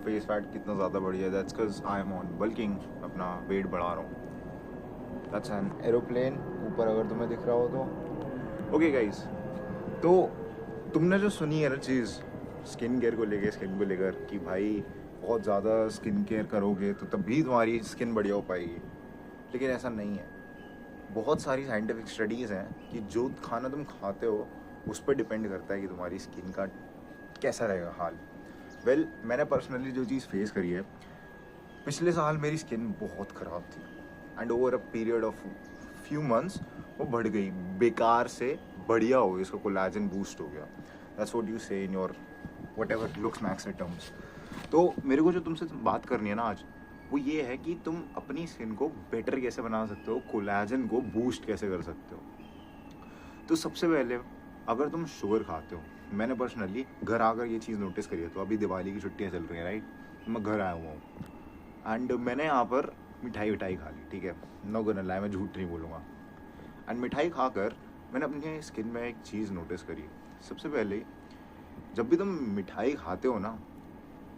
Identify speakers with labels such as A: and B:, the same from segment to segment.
A: Face fat कितना ज़्यादा बढ़ गया, that's because I am on bulking, अपना वेट बढ़ा रहा हूँ। दैट्स एन एरोप्लेन ऊपर अगर तुम्हें दिख रहा हो तो। ओके गाइस, तो तुमने जो सुनी है ना चीज़ स्किन केयर को लेकर, स्किन को लेकर कि भाई बहुत ज़्यादा स्किन केयर करोगे तो तभी तुम्हारी स्किन बढ़िया हो पाएगी, लेकिन ऐसा नहीं है। बहुत सारी साइंटिफिक स्टडीज़ हैं कि जो खाना तुम खाते हो उस पर डिपेंड करता है कि तुम्हारी स्किन का कैसा रहेगा हाल। मैंने पर्सनली जो चीज़ फेस करी है, पिछले साल मेरी स्किन बहुत ख़राब थी and over a period of few months वो बढ़ गई, बेकार से बढ़िया हो गई, इसका कोलाजन बूस्ट हो गया। दैट्स व्हाट यू से in your what ever looks max terms. तो मेरे को जो तुमसे बात करनी है ना आज, वो ये है कि तुम अपनी स्किन को बेटर कैसे बना सकते हो, कोलाजन को बूस्ट कैसे कर सकते हो। तो सबसे पहले अगर तुम शुगर खाते हो, मैंने पर्सनली घर आकर ये चीज़ नोटिस करी है। तो अभी दिवाली की छुट्टियाँ चल रही हैं राइट, तो मैं घर आया हुआ हूँ एंड मैंने यहाँ पर मिठाई खा ली, ठीक है, नो गन लाई, मैं झूठ नहीं बोलूँगा। एंड मिठाई खाकर मैंने अपनी स्किन में एक चीज़ नोटिस करी। सबसे पहले जब भी तुम मिठाई खाते हो ना,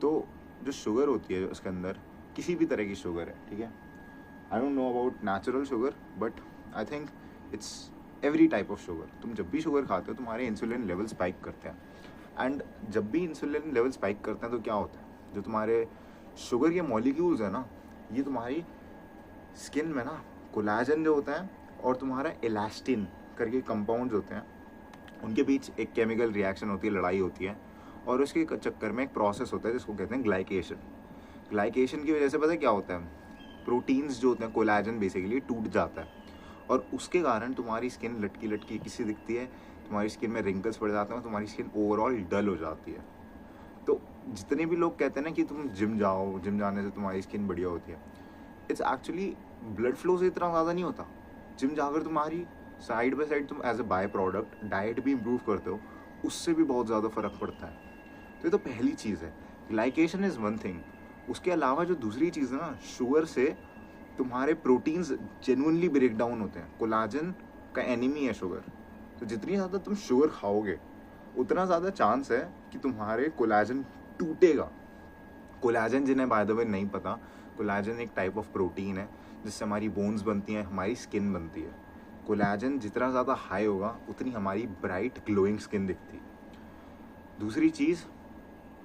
A: तो जो शुगर होती है उसके अंदर, किसी भी तरह की शुगर है, ठीक है, I don't know about natural sugar but I think it's every type of sugar. तुम जब भी शुगर खाते हो तुम्हारे इंसुलिन लेवल स्पाइक करते हैं एंड जब भी इंसुलिन लेवल स्पाइक करते हैं तो क्या होता है, जो तुम्हारे शुगर के मॉलिक्यूल्स है ना, ये तुम्हारी स्किन में ना कोलाजन जो होता है और तुम्हारा इलास्टिन करके कंपाउंड्स होते हैं, उनके बीच एक केमिकल रिएक्शन होती है, लड़ाई होती है, और उसके चक्कर में एक प्रोसेस होता है जिसको कहते हैं ग्लाइकेशन। ग्लाइकेशन की वजह से पता है क्या होता है, प्रोटीन्स जो होते हैं, कोलाजन बेसिकली टूट जाता है और उसके कारण तुम्हारी स्किन लटकी लटकी किसी दिखती है, तुम्हारी स्किन में रिंकल्स पड़ जाते हैं, तुम्हारी स्किन ओवरऑल डल हो जाती है। तो जितने भी लोग कहते हैं ना कि तुम जिम जाओ, जिम जाने से तुम्हारी स्किन बढ़िया होती है, इट्स एक्चुअली ब्लड फ्लो से इतना ज़्यादा नहीं होता। जिम जाकर तुम्हारी साइड बाय साइड तुम as a byproduct diet भी इम्प्रूव करते हो, उससे भी बहुत ज़्यादा फ़र्क पड़ता है। तो ये तो पहली चीज़ है, ग्लाइकेशन इज़ वन थिंग। उसके अलावा जो दूसरी चीज़ है ना, शुगर से तुम्हारे प्रोटीन्स जेन्युइनली ब्रेक डाउन होते हैं। कोलाजन का एनिमी है शुगर, तो जितनी ज़्यादा तुम शुगर खाओगे उतना ज़्यादा चांस है कि तुम्हारे कोलाजन टूटेगा। कोलाजन, जिन्हें बाय द वे नहीं पता, कोलाजन एक टाइप ऑफ प्रोटीन है जिससे हमारी बोन्स बनती हैं, हमारी स्किन बनती है। कोलाजन जितना ज़्यादा हाई होगा उतनी हमारी ब्राइट ग्लोइंग स्किन दिखती है। दूसरी चीज़,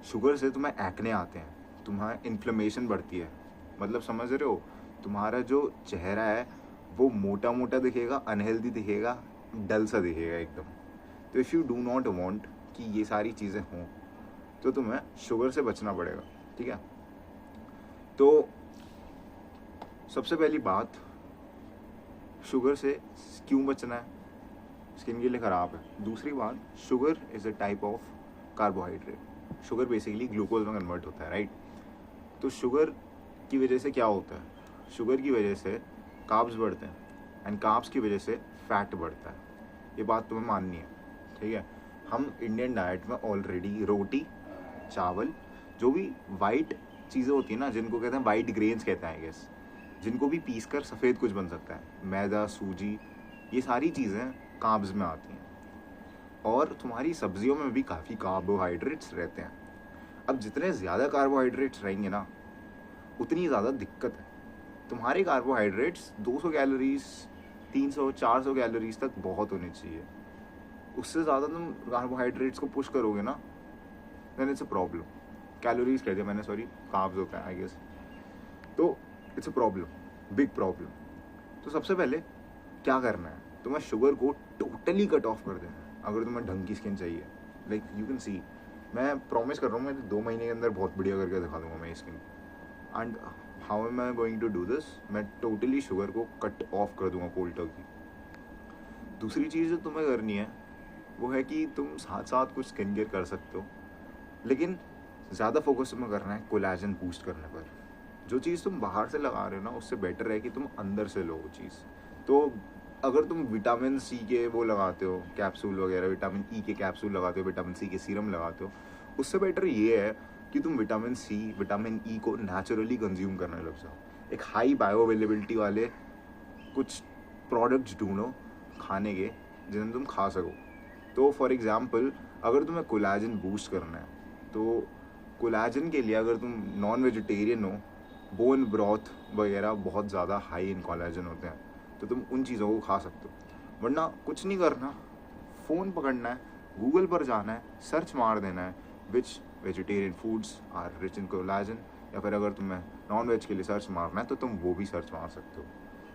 A: शुगर से तुम्हें एक्ने आते हैं, तुम्हारा इन्फ्लेमेशन बढ़ती है, मतलब समझ रहे हो, तुम्हारा जो चेहरा है वो मोटा मोटा दिखेगा, अनहेल्दी दिखेगा, डल सा दिखेगा एकदम। तो if you do not want कि ये सारी चीज़ें हों तो तुम्हें शुगर से बचना पड़ेगा, ठीक है। तो सबसे पहली बात, शुगर से क्यों बचना है, स्किन के लिए ख़राब है। दूसरी बात, sugar is a type of carbohydrate. Sugar basically glucose में कन्वर्ट होता है राइट। तो शुगर की वजह से क्या होता है, शुगर की वजह से कार्ब्स बढ़ते हैं एंड कार्ब्स की वजह से फैट बढ़ता है। ये बात तुम्हें माननी है, ठीक है। हम इंडियन डाइट में ऑलरेडी रोटी, चावल, जो भी वाइट चीज़ें होती हैं ना, जिनको कहते हैं वाइट ग्रेन्स कहते हैं आई गेस, जिनको भी पीस कर सफ़ेद कुछ बन सकता है, मैदा, सूजी, ये सारी चीज़ें कार्ब्स में आती हैं। और तुम्हारी सब्जियों में भी काफ़ी कार्बोहाइड्रेट्स रहते हैं। अब जितने ज़्यादा कार्बोहाइड्रेट्स रहेंगे ना उतनी ज़्यादा दिक्कत है। तुम्हारे कार्बोहाइड्रेट्स 200 कैलोरीज, 300, 400 कैलोरीज तक बहुत होने चाहिए। उससे ज़्यादा तुम कार्बोहाइड्रेट्स को पुश करोगे ना, then it's a problem. Calories कह दिया मैंने, सॉरी, कार्ब्स होता है आई गेस। तो it's a problem, big problem. तो सबसे पहले क्या करना है, तुम्हें शुगर को टोटली कट ऑफ कर देना है अगर तुम्हें ढंग की स्किन चाहिए। लाइक यू कैन सी, मैं प्रॉमिस कर रहा हूँ, मैं 2 महीने के अंदर बहुत बढ़िया करके दिखा दूंगा मैं skin. And how am I going to do this, मैं टोटली शुगर को कट ऑफ कर दूंगा कोल्ड टर्की। दूसरी चीज़ जो तुम्हें करनी है वो है कि तुम साथ साथ कुछ स्किन केयर कर सकते हो, लेकिन ज़्यादा फोकस तुम्हें करना है कोलाजन बूस्ट करने पर। जो चीज़ तुम बाहर से लगा रहे हो ना, उससे बेटर है कि तुम अंदर से लो वो चीज़। तो अगर तुम विटामिन सी के वो लगाते हो कैप्सूल वगैरह, विटामिन ई के कैप्सूल लगाते हो, विटामिन सी के सीरम लगाते हो, उससे बेटर ये है कि तुम विटामिन सी, विटामिन ई को नेचुरली कंज्यूम करने लग जाओ। एक हाई बायो अवेलेबिलिटी वाले कुछ प्रोडक्ट्स ढूंढो खाने के जिन्हें तुम खा सको। तो फॉर एग्ज़ाम्पल, अगर तुम्हें कोलाजन बूस्ट करना है तो कोलाजन के लिए अगर तुम नॉन वेजिटेरियन हो, बोन ब्रॉथ वगैरह बहुत ज़्यादा हाई इन कोलाजन होते हैं, तो तुम उन चीज़ों को खा सकते हो। वरना कुछ नहीं करना, फ़ोन पकड़ना है, गूगल पर जाना है, सर्च मार देना है which vegetarian foods are rich in collagen, या फिर अगर तुम्हें नॉन वेज के लिए सर्च मारना है तो तुम वो भी सर्च मार सकते हो,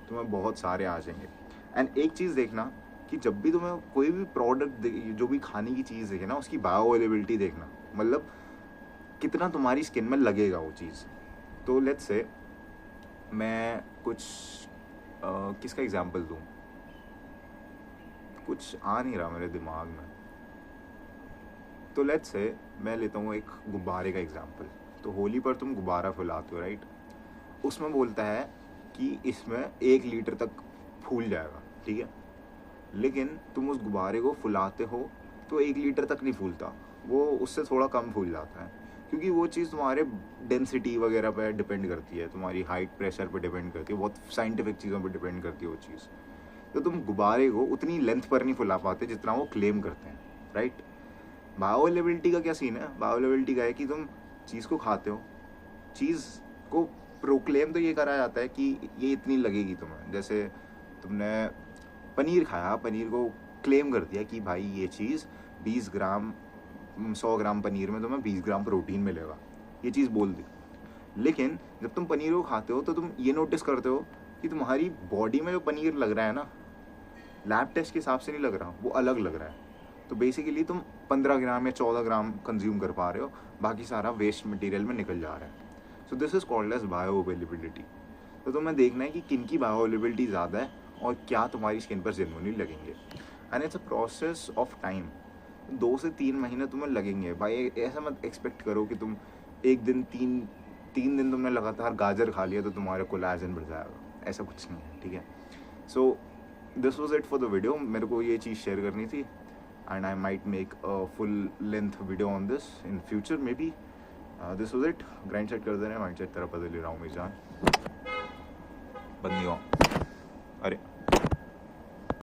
A: तुम्हें बहुत सारे आ जाएंगे। एंड एक चीज़ देखना कि जब भी तुम्हें कोई भी प्रोडक्ट जो भी खाने की चीज़ देखे ना, उसकी बायो अवेलेबिलिटी देखना, मतलब कितना तुम्हारी स्किन में लगेगा वो चीज़। तो लेट्स से मैं कुछ किसका एग्जांपल दूँ, कुछ आ नहीं रहा मेरे दिमाग में। तो लेट्स से मैं लेता हूँ एक गुब्बारे का एग्जांपल। तो होली पर तुम गुब्बारा फुलाते हो, राइट? उसमें बोलता है कि इसमें 1 लीटर तक फूल जाएगा, ठीक है? लेकिन तुम उस गुब्बारे को फुलाते हो तो 1 लीटर तक नहीं फूलता, वो उससे थोड़ा कम फूल जाता है, क्योंकि वो चीज़ तुम्हारे डेंसिटी वगैरह पे डिपेंड करती है, तुम्हारी हाइट, प्रेशर पे डिपेंड करती है, बहुत साइंटिफिक चीज़ों पे डिपेंड करती है वो चीज़। तो तुम गुब्बारे को उतनी लेंथ पर नहीं फुला पाते जितना वो क्लेम करते हैं, राइट? बायोअवेलेबिलिटी का क्या सीन है? बायोअवेलेबिलिटी का है कि तुम चीज़ को खाते हो, चीज़ को प्रोक्लेम तो ये करा जाता है कि ये इतनी लगेगी तुम्हें। जैसे तुमने पनीर खाया, पनीर को क्लेम कर दिया कि भाई ये चीज़ 20 ग्राम 100 ग्राम पनीर में तुम्हें 20 ग्राम प्रोटीन मिलेगा, ये चीज़ बोल दी। लेकिन जब तुम पनीर को खाते हो तो तुम ये नोटिस करते हो कि तुम्हारी बॉडी में जो पनीर लग रहा है ना, लैब टेस्ट के हिसाब से नहीं लग रहा, वो अलग लग रहा है। तो बेसिकली तुम 15 ग्राम या 14 ग्राम कंज्यूम कर पा रहे हो, बाकी सारा वेस्ट मटेरियल में निकल जा रहा है। So this is called as bioavailability. तो तुम्हें देखना है कि किन की बायो अवेलेबिलिटी ज़्यादा है और क्या तुम्हारी स्किन पर जेन्युइनली लगेंगे। And it's a process of time, 2 से 3 महीने तुम्हें लगेंगे भाई। ऐसा मत एक्सपेक्ट करो कि तुम एक दिन 3 दिन तुमने लगातार गाजर खा लिया तो तुम्हारे कोलाजन बढ़ जाएगा, ऐसा कुछ नहीं है, ठीक है? So this was it for the video. मेरे को ये चीज़ शेयर करनी थी, and I might make a full length video on this in future may be. This was it. Grind set कर दे रहे हैं, माइंड सेट तरह बदल रहा हूँ मेरी जान, बंदी हो। अरे